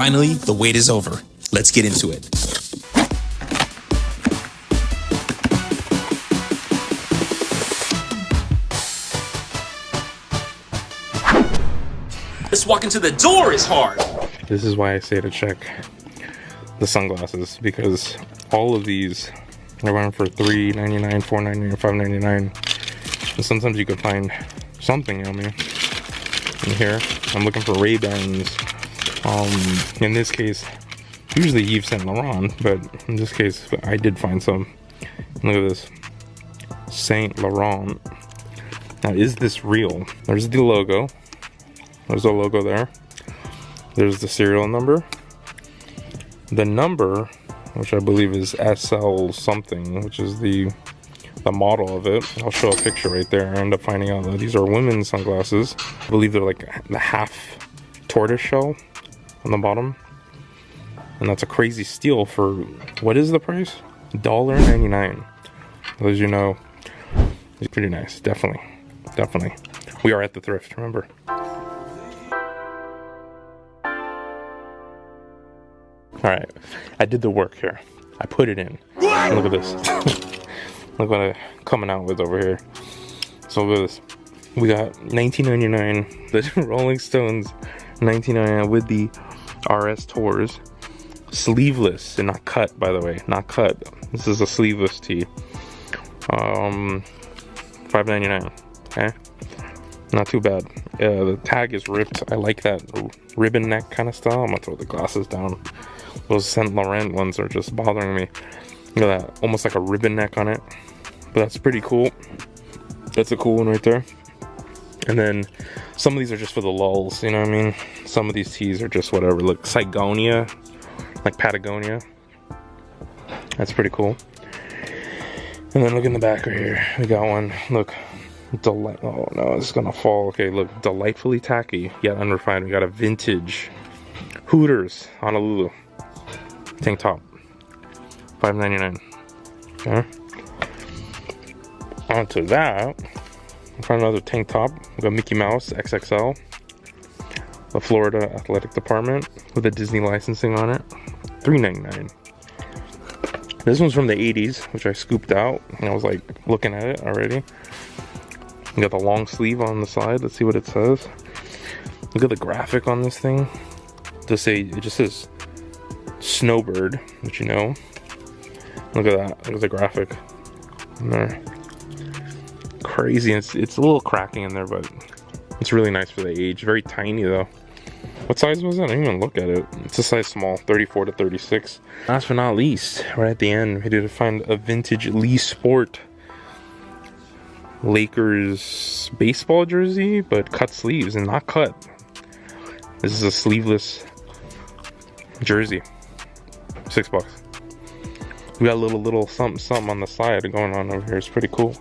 Finally, the wait is over. Let's get into it. Just walking to the door is hard. This is why I say to check the sunglasses, because all of these are running for $3.99, $4.99, $5.99, and sometimes you can find something on me in here. I'm looking for Ray-Bans. In this case, usually Yves Saint Laurent, but in this case, I did find some. Look at this, Saint Laurent. Now, is this real? There's the logo. There's a logo there. There's the serial number. The number, which I believe is SL something, which is the model of it. I'll show a picture right there. I end up finding out that these are women's sunglasses. I believe they're like the half tortoise shell on the bottom. And that's a crazy steal for, what is the price? $1.99. As you know, it's pretty nice. Definitely. We are at the Thrift, remember? Alright, I did the work here. I put it in. Look at this. Look what I'm coming out with over here. So look at this. We got $19.99, the Rolling Stones $19.99 with the RS Tours. Sleeveless and not cut, by the way. Not cut. This is a sleeveless tee. $5.99. Okay? Not too bad. The tag is ripped. I like that ribbon neck kind of style. I'm gonna throw the glasses down. Those Saint Laurent ones are just bothering me. Look at that, almost like a ribbon neck on it. But that's pretty cool. That's a cool one right there. And then some of these are just for the lulls, you know what I mean? Some of these tees are just whatever. Look, Sigonia, like Patagonia. That's pretty cool. And then look in the back right here. We got one. Look. Oh no, it's gonna fall. Okay, look, delightfully tacky yet unrefined. We got a vintage Hooters Honolulu tank top, $5.99. Okay. Onto that, I found another tank top. We got Mickey Mouse XXL, the Florida Athletic Department with the Disney licensing on it, $3.99. This one's from the 80s, which I scooped out, and I was like looking at it already. We got the long sleeve on the side. Let's see what it says. Look at the graphic on this thing. It just says Snowbird, which you know. Look at that. Look at the graphic in there. Crazy. It's a little cracking in there, but it's really nice for the age. Very tiny though. What size was it? I didn't even look at it. It's a size small, 34 to 36. Last but not least, right at the end, we did find a vintage Lee Sport Lakers baseball jersey, but cut sleeves and not cut. This is a sleeveless jersey. $6. We got a little something on the side going on over here. It's pretty cool.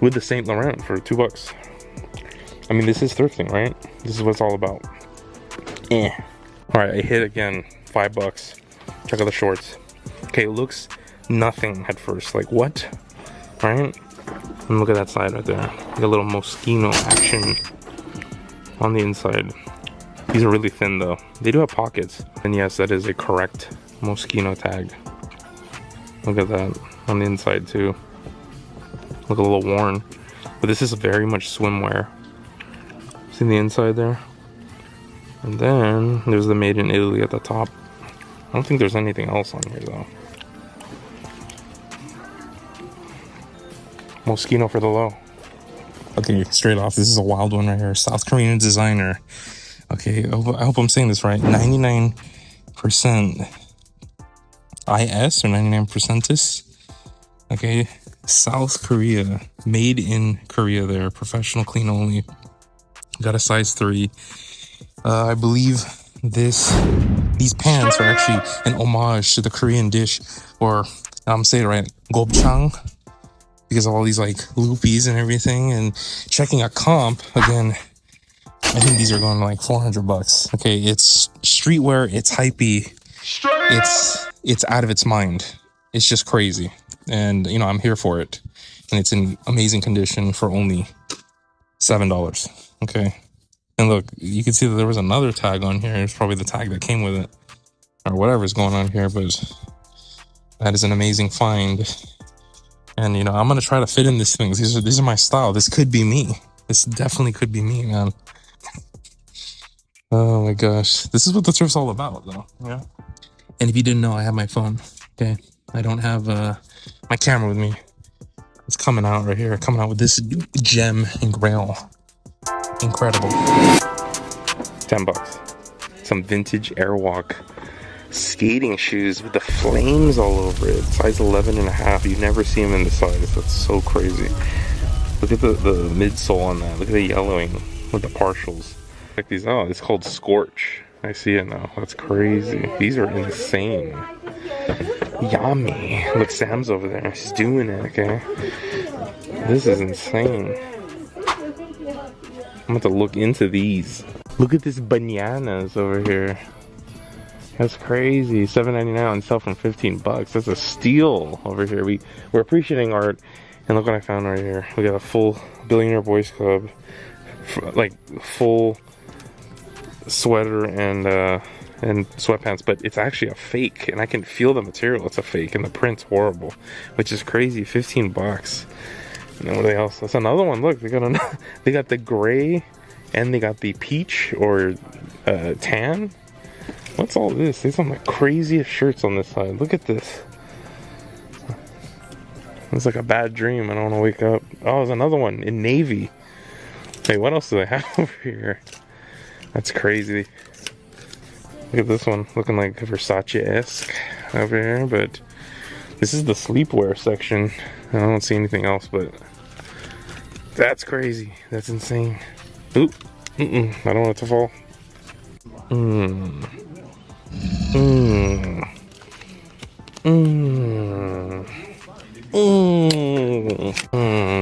With the Saint Laurent for $2. I mean, this is thrifting, right? This is what it's all about. Alright, I hit again. $5. Check out the shorts. Okay, it looks nothing at first. Like, what? Right? And look at that side right there. Got a little Moschino action on the inside. These are really thin though. They do have pockets. And yes, that is a correct Moschino tag. Look at that on the inside too. Look a little worn. But this is very much swimwear. See the inside there? And then there's the Made in Italy at the top. I don't think there's anything else on here though. Moschino for the low. Okay, straight off, this is a wild one right here. South Korean designer. Okay, I hope I'm saying this right. 99% IS or 99%. Okay, South Korea. Made in Korea there. Professional clean only. Got a size 3. I believe these pants are actually an homage to the Korean dish, or I'm saying it right, gobchang, because of all these like loopies and everything. And checking a comp again, I think these are going to like $400. Okay, it's streetwear, it's hypey, it's out of its mind. It's just crazy, and you know, I'm here for it. And it's in amazing condition for only $7. Okay, And look, you can see that there was another tag on here. It's probably the tag that came with it, or whatever's going on here. But that is an amazing find. And you know, I'm gonna try to fit in these things. These are my style. This could be me. This definitely could be me, man. Oh my gosh, this is what the thrift's all about, though. Yeah. And if you didn't know, I have my phone. Okay, I don't have my camera with me. It's coming out right here. Coming out with this gem and grail. Incredible. $10. Some vintage Airwalk skating shoes with the flames all over it. Size 11.5. You never see them in the size. That's so crazy. Look at the midsole on that. Look at the yellowing with the partials. Check these out. It's called Scorch. I see it now. That's crazy. These are insane. Yummy. Look, Sam's over there. She's doing it, okay? This is insane. I'm going to look into these. Look at this bananas over here. That's crazy. $7.99 on sale from $15. That's a steal over here. We're appreciating art. And look what I found right here. We got a full Billionaire Boys Club. Like, full sweater and sweatpants, but it's actually a fake, and I can feel the material. It's a fake, and the print's horrible, which is crazy. $15. And then what else? That's another one. Look, they got the gray, and they got the peach or tan. What's all this? There's some like craziest shirts on this side. Look at this. It's like a bad dream. I don't want to wake up. Oh, there's another one in navy. Hey, what else do they have over here? That's crazy. Look at this one, looking like Versace-esque over here, but this is the sleepwear section. I don't see anything else, but that's crazy. That's insane. Oop. I don't want it to fall.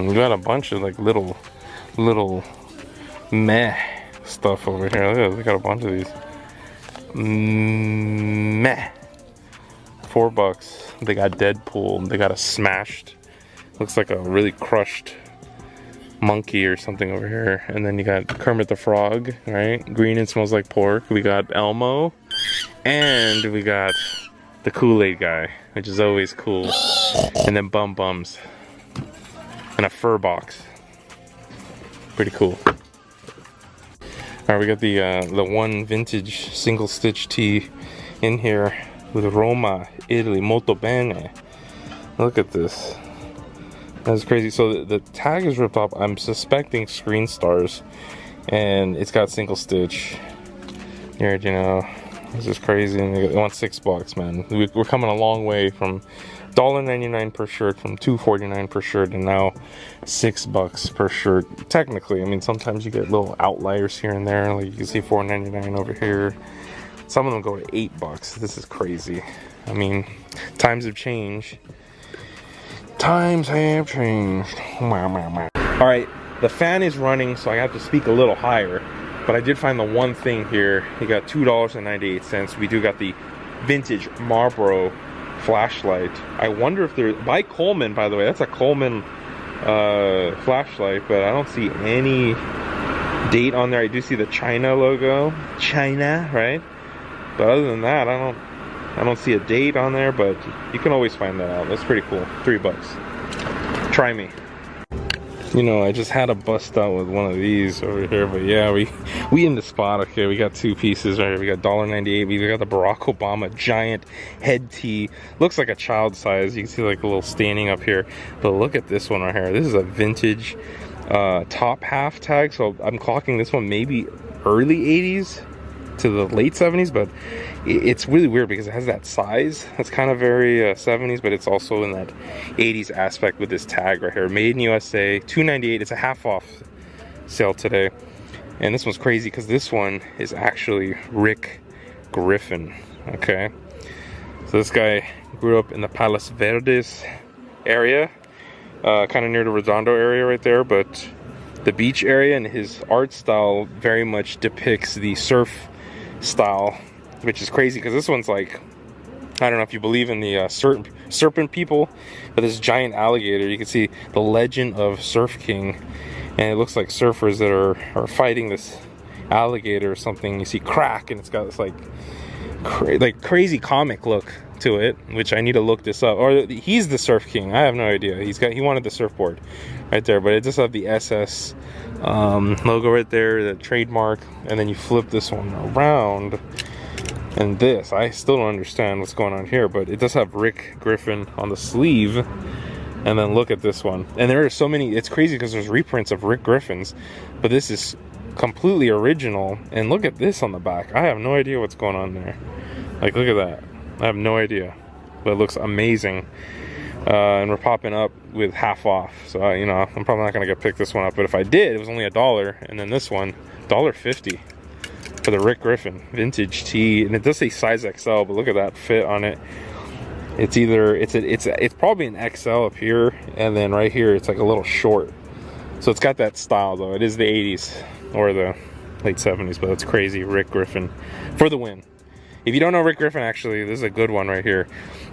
You got a bunch of like little meh stuff over here. Look at, they got a bunch of these. Meh. $4. They got Deadpool. They got a smashed, looks like a really crushed monkey or something over here. And then you got Kermit the Frog, right? Green and Smells Like Pork. We got Elmo. And we got the Kool-Aid guy, which is always cool. And then Bum Bums. And a fur box. Pretty cool. Alright, we got the one vintage single stitch tee in here with Roma, Italy, molto bene. Look at this. That's crazy. So the tag is ripped off. I'm suspecting Screen Stars, and it's got single stitch. Here, you know, this is crazy. And they want $6, man. We're coming a long way from $1.99 per shirt, from $2.49 per shirt, and now $6 per shirt. Technically, I mean, sometimes you get little outliers here and there. Like you can see $4.99 over here. Some of them go to $8. This is crazy. I mean, times have changed. Times have changed. Alright, the fan is running, so I have to speak a little higher. But I did find the one thing here. You got $2.98. We do got the vintage Marlboro flashlight. I wonder if they're by Coleman, by the way. That's a Coleman flashlight, but I don't see any date on there. I do see the China logo. China, right? But other than that, I don't see a date on there, but you can always find that out. That's pretty cool. $3. Try me. You know, I just had to bust out with one of these over here, but yeah, we in the spot. Okay, we got two pieces right here. We got $1.98. We got the Barack Obama giant head tee. Looks like a child size. You can see like a little staining up here, but look at this one right here. This is a vintage top half tag, so I'm clocking this one maybe early 80s to the late 70s, but it's really weird because it has that size that's kind of very 70s, but it's also in that 80s aspect with this tag right here. Made in USA, $2.98. It's a half off sale today. And this one's crazy because this one is actually Rick Griffin. Okay, so this guy grew up in the Palos Verdes area, kind of near the Redondo area right there, but the beach area, and his art style very much depicts the surf style, which is crazy because this one's like, I don't know if you believe in the serpent people, but this giant alligator, you can see the legend of Surf King, and it looks like surfers that are fighting this alligator or something. You see crack, and it's got this like crazy comic look to it, which I need to look this up. Or he's the Surf King. I have no idea. He wanted the surfboard right there, but it just have the SS logo right there, the trademark, and then you flip this one around, and this, I still don't understand what's going on here, but it does have Rick Griffin on the sleeve. And then look at this one, and there are so many. It's crazy because there's reprints of Rick Griffins, but this is completely original. And look at this on the back. I have no idea what's going on there. Like, look at that. I have no idea, but it looks amazing. And we're popping up with half off, so you know, I'm probably not gonna pick this one up, but if I did, it was only $1, and then this one $1.50 for the Rick Griffin vintage tee. And it does say size XL, but look at that fit on it. It's either it's probably an XL up here, and then right here it's like a little short. So it's got that style though. It is the 80s or the late 70s, but it's crazy. Rick Griffin for the win. If you don't know Rick Griffin, actually, this is a good one right here.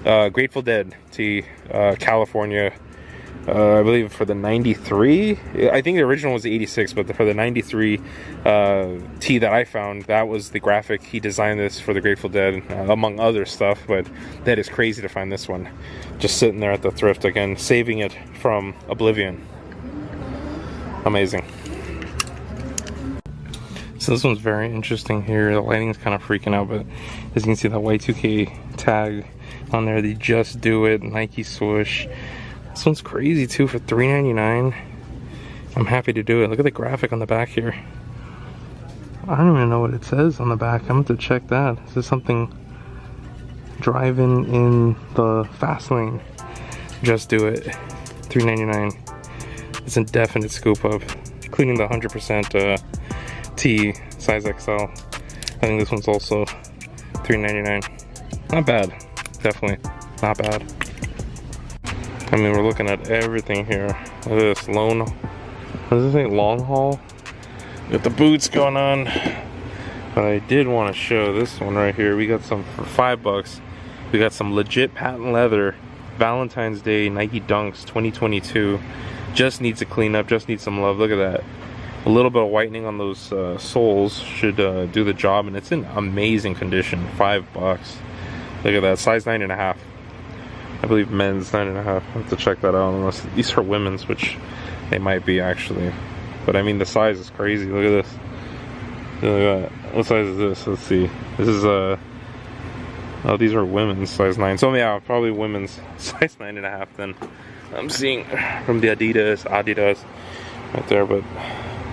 Grateful Dead tee, California. I believe for the 93. I think the original was the 86, but for the 93 tee that I found, that was the graphic. He designed this for the Grateful Dead, among other stuff, but that is crazy to find this one. Just sitting there at the thrift again, saving it from oblivion. Amazing. So this one's very interesting here. The lighting's kind of freaking out, but as you can see, that Y2K tag on there, the Just Do It Nike swoosh. This one's crazy too for $3.99. I'm happy to do it. Look at the graphic on the back here. I don't even know what it says on the back. I'm going to check that. Is this something driving in the fast lane? Just Do It. $3.99. It's a definite scoop up. Including the 100% T size XL. I think this one's also $3.99. Not bad. Definitely not bad. I mean, we're looking at everything here. Look at this what does it say? Long haul? Got the boots going on. But I did want to show this one right here. We got some for $5. We got some legit patent leather Valentine's Day Nike Dunks 2022. Just needs a cleanup, just needs some love. Look at that. A little bit of whitening on those soles should do the job, and it's in amazing condition. $5. Look at that, size 9.5. I believe men's 9.5. I have to check that out. Unless these are women's, which they might be actually. But I mean, the size is crazy. Look at this. Look at that. What size is this? Let's see. This is oh, these are women's size 9. So yeah, probably women's size 9.5. Then I'm seeing from the Adidas right there. But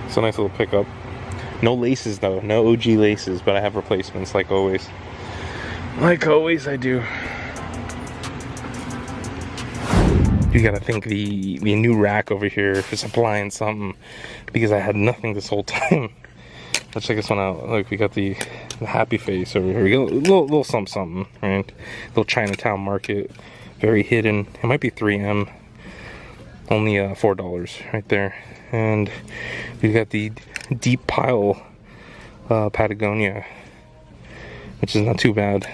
it's a nice little pickup. No laces though. No OG laces. But I have replacements like always. Like always, I do. You gotta thank the new rack over here for supplying something, because I had nothing this whole time. Let's check this one out. Look, we got the happy face over here. We got a little something, right? Little Chinatown market, very hidden. It might be 3M. Only $4 right there. And we got the deep pile Patagonia, which is not too bad.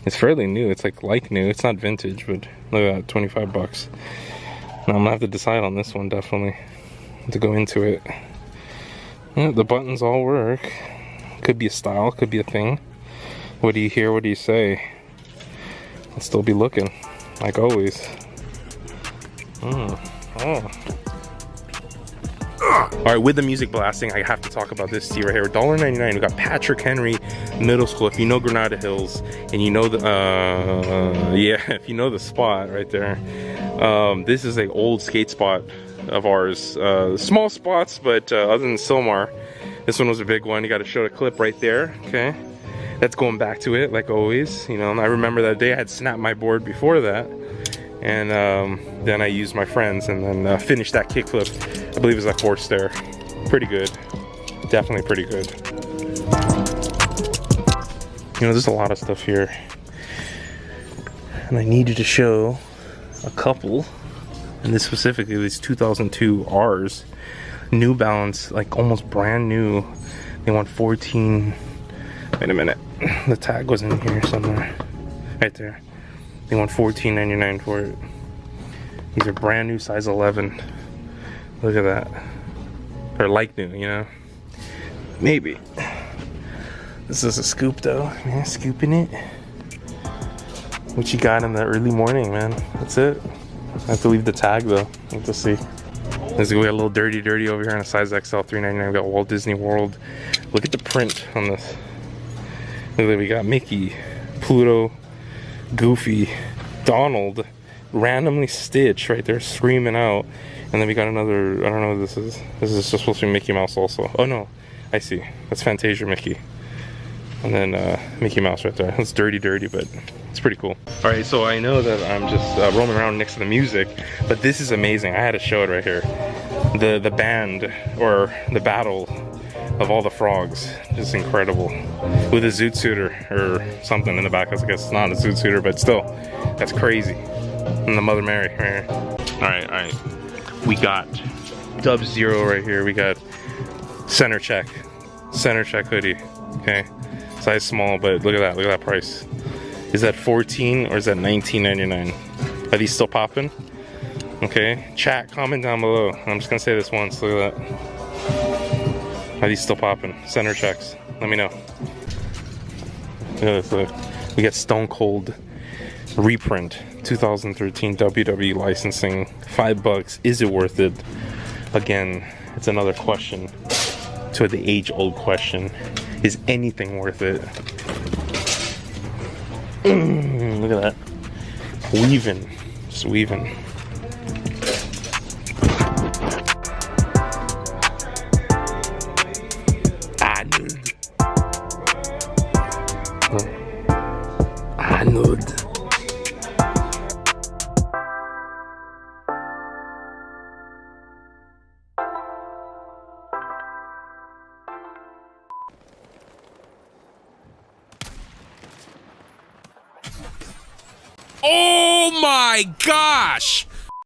It's fairly new. It's like new. It's not vintage, but look at that, $25. Now I'm gonna have to decide on this one, definitely, to go into it. Yeah, the buttons all work. Could be a style, could be a thing. What do you hear? What do you say? I'll still be looking, like always. Alright, with the music blasting, I have to talk about this tee right here. $1.99. We got Patrick Henry Middle School. If you know Granada Hills and you know the yeah, if you know the spot right there, this is an old skate spot of ours. Small spots, but other than Silmar, this one was a big one. You got to show the clip right there. Okay, that's going back to it like always. You know, I remember that day I had snapped my board before that. And then I used my friends and then finished that kickflip. I believe it was a 4th stair. Pretty good. Definitely pretty good. You know, there's a lot of stuff here. And I needed to show a couple. And this specifically, these 2002 R's. New Balance, like almost brand new. They want 14. Wait a minute. The tag was in here somewhere. Right there. They want $14.99 for it. These are brand new, size 11. Look at that. Or like new, you know. Maybe. This is a scoop though. Yeah, scooping it. What you got in the early morning, man? That's it. I have to leave the tag though. Let's just see. We got a little dirty over here on a size XL, $3.99. We got Walt Disney World. Look at the print on this. Look at, we got Mickey, Pluto, Goofy, Donald, randomly Stitch right there screaming out. And then we got another, I don't know what this is. This is just supposed to be Mickey Mouse also. Oh no, I see. That's Fantasia Mickey. And then Mickey Mouse right there. It's dirty, but it's pretty cool. All right, so I know that I'm just roaming around next to the music, but this is amazing. I had to show it right here. The band, or the battle of all the frogs, just incredible. With a zoot suiter or something in the back. I guess it's not a zoot suiter, but still, that's crazy. And the Mother Mary right here. All right. We got Dub Zero right here. We got center check hoodie. Okay. Size small, but look at that price. Is that $14 or is that $19.99? Are these still popping? Okay, chat, comment down below. I'm just gonna say this once, look at that. Are these still popping? Center checks, let me know. Look at this, look. We got Stone Cold reprint, 2013 WWE licensing, $5. Is it worth it? Again, it's another question to the age-old question. Is anything worth it? Look at that. Weaving. Just weaving. Anud. Oh my gosh!